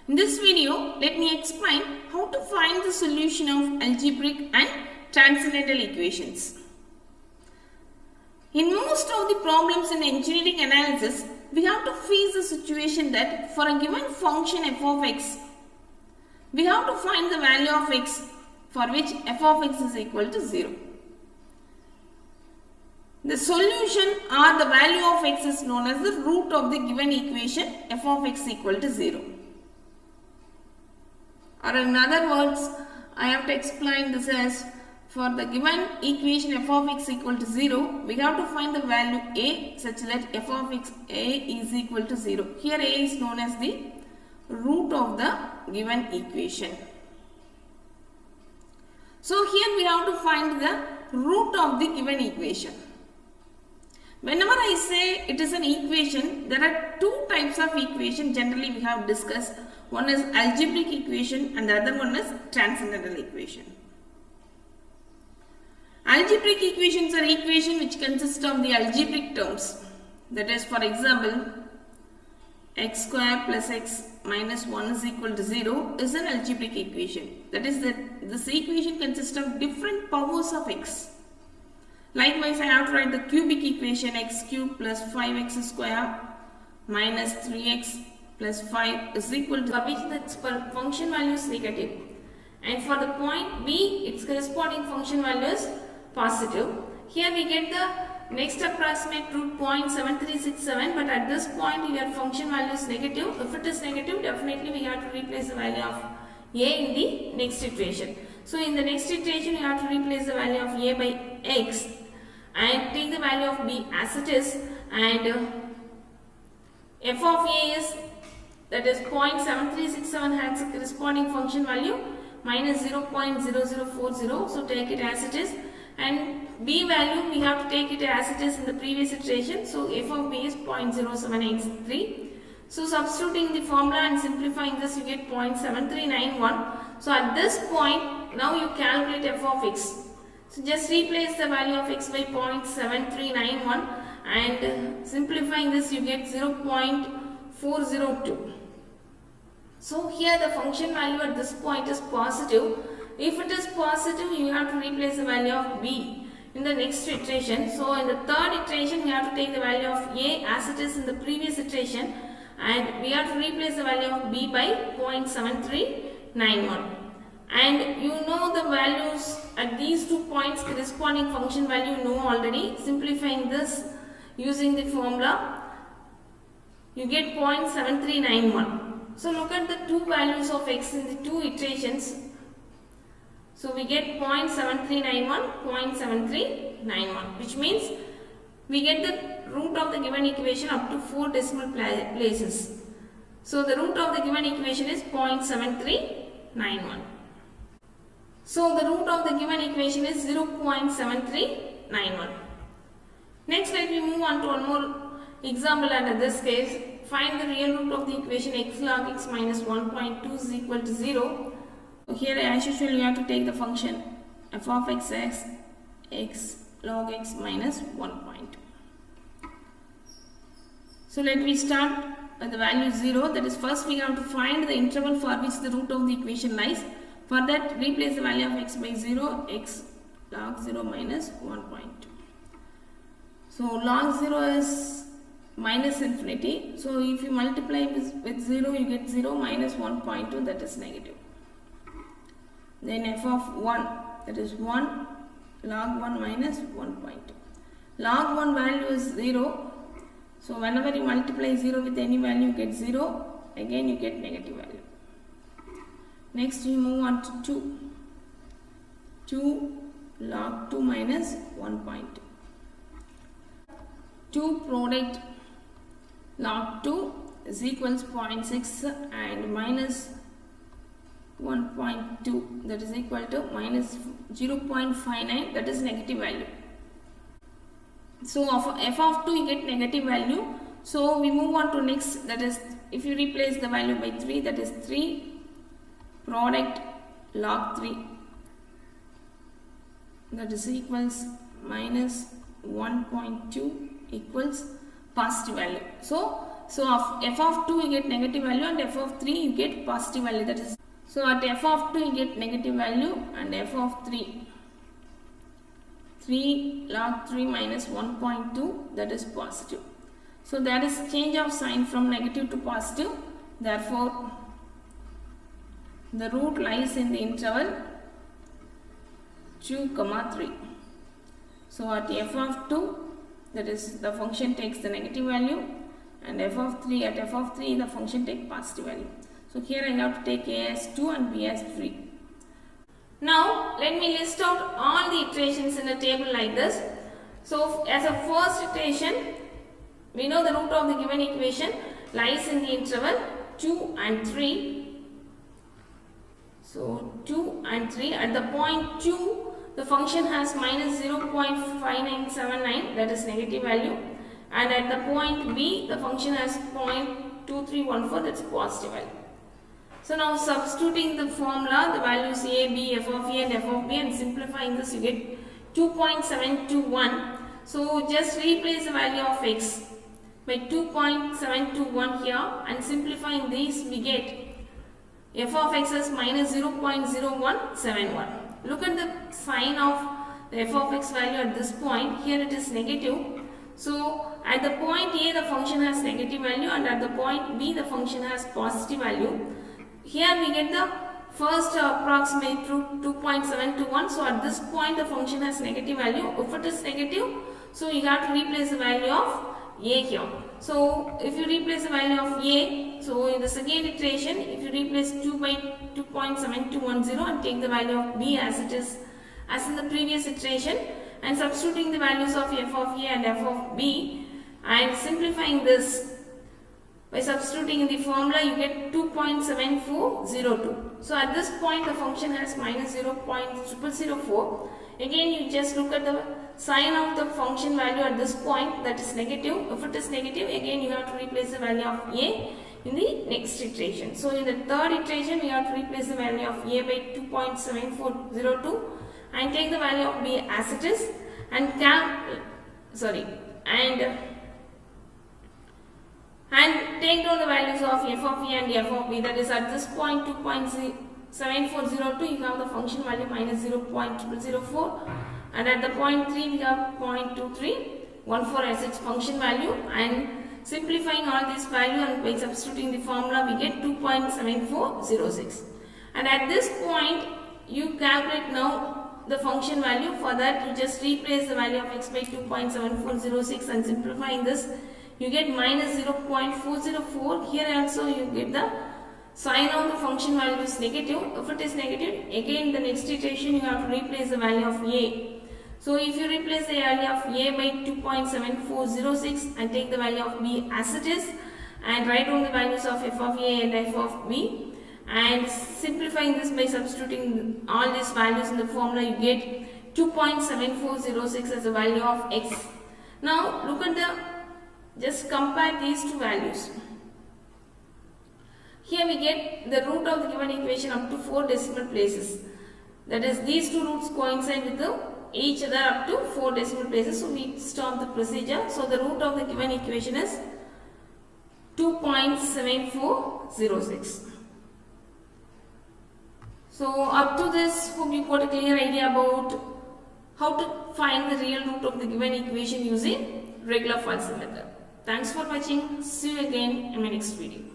In this video, let me explain how to find the solution of algebraic and transcendental equations. In most of the problems in engineering analysis, we have to face the situation that for a given function f of x, we have to find the value of x for which f of x is equal to 0. The solution or the value of x is known as the root of the given equation f of x equal to 0. Or in other words, I have to explain this as for the given equation f of x equal to 0, we have to find the value a such that f of x a is equal to 0. Here a is known as the root of the given equation. So here we have to find the root of the given equation. Whenever I say it is an equation, there are two types of equation generally we have discussed. One is algebraic equation and the other one is transcendental equation. Algebraic equations are equations which consist of the algebraic terms. That is, for example, x square plus x minus 1 is equal to 0 is an algebraic equation. That is, this equation consists of different powers of x. Likewise, I have to write the cubic equation x cube plus 5x square minus 3x plus 5 is equal to, for which the function value is negative. And for the point b, its corresponding function value is positive. Here we get the next approximate root 0.7367, but at this point your function value is negative. If it is negative, definitely we have to replace the value of a in the next iteration. So in the next iteration, you have to replace the value of a by x and take the value of b as it is, and f of a is, that is 0.7367 has a corresponding function value minus 0.0040, so take it as it is, and b value we have to take it as it is in the previous iteration, so f of b is 0.0783. So substituting the formula and simplifying this, you get 0.7391. So at this point, now you calculate f of x. So just replace the value of x by 0.7391 and simplifying this, you get 0.402. So here the function value at this point is positive. If it is positive, you have to replace the value of b in the next iteration. So in the third iteration, we have to take the value of a as it is in the previous iteration, and we have to replace the value of b by 0.7391. And you know the values at these 2 points, corresponding function value you know already. Simplifying this using the formula, you get 0.7391. So look at the two values of x in the two iterations. So we get 0.7391, 0.7391, which means we get the root of the given equation up to 4 decimal places. So the root of the given equation is 0.7391. So the root of the given equation is 0.7391. Next, let me move on to one more example under this case. Find the real root of the equation x log x minus 1.2 is equal to 0. Here as usual you have to take the function f of x as x log x minus 1.2. So let me start with the value 0. That is, first we have to find the interval for which the root of the equation lies. For that, replace the value of x by 0, x log 0 minus 1.2. So log 0 is minus infinity. So if you multiply with 0, you get 0 minus 1.2, that is negative. Then f of 1, that is 1 log 1 minus 1.2. Log 1 value is 0. So whenever you multiply 0 with any value, you get 0. Again you get negative value. Next you move on to 2. 2 log 2 minus 1.2. 2 product log 2 is equals 0.6 and minus 1.2, that is equal to minus 0.59, that is negative value. So of f of 2 you get negative value. So we move on to next, that is, if you replace the value by 3, that is 3 product log 3, that is equals minus 1.2 equals positive value. So So of f of 2 you get negative value and f of 3 you get positive value. That is, so at f of 2 you get negative value and f of 3 log 3 minus 1.2, that is positive. So that is change of sign from negative to positive. Therefore the root lies in the interval 2, 3. So at f of 2, that is the function takes the negative value, and f of 3, at f of 3 the function takes positive value. So here I have to take a as 2 and b as 3. Now let me list out all the iterations in a table like this. So as a first iteration, we know the root of the given equation lies in the interval 2 and 3. So 2 and 3, at the point 2 the function has minus 0.5979, that is negative value, and at the point b the function has 0.2314, that is positive value. So now substituting the formula, the values a, b, f of a and f of b, and simplifying this you get 2.721. So just replace the value of x by 2.721 here, and simplifying these we get f of x is minus 0.0171. Look at the sign of the f of x value at this point. Here it is negative. So at the point a the function has negative value, and at the point b the function has positive value. Here we get the first approximate root 2.721. So at this point the function has negative value. If it is negative, so you have to replace the value of a here. So if you replace the value of a, so in the second iteration, if you replace 2 by 2.7210 and take the value of b as it is, as in the previous iteration, and substituting the values of f of a and f of b, and simplifying this by substituting in the formula, you get 2.7402. So at this point the function has minus 0.0004. Again you just look at the sign of the function value at this point, that is negative. If it is negative, again you have to replace the value of a in the next iteration. So in the third iteration we have to replace the value of a by 2.7402 and take the value of b as it is, and take down the values of f of a and f of b. That is, at this point 2.7402 you have the function value minus 0.004, and at the point 3 we have 0.2314 as its function value, and simplifying all these value and by substituting the formula we get 2.7406. And at this point you calculate now the function value. For that you just replace the value of x by 2.7406, and simplifying this you get minus 0.404. Here also you get the sign of the function value is negative. If it is negative, again the next iteration you have to replace the value of a. So if you replace the value of a by 2.7406 and take the value of b as it is, and write down the values of f of a and f of b, and simplifying this by substituting all these values in the formula, you get 2.7406 as the value of x. Now look at just compare these two values. Here we get the root of the given equation up to 4 decimal places. That is, these two roots coincide with each other up to 4 decimal places. So we stop the procedure. So the root of the given equation is 2.7406. So up to this, hope you got a clear idea about how to find the real root of the given equation using regular Falsy method. Thanks for watching. See you again in my next video.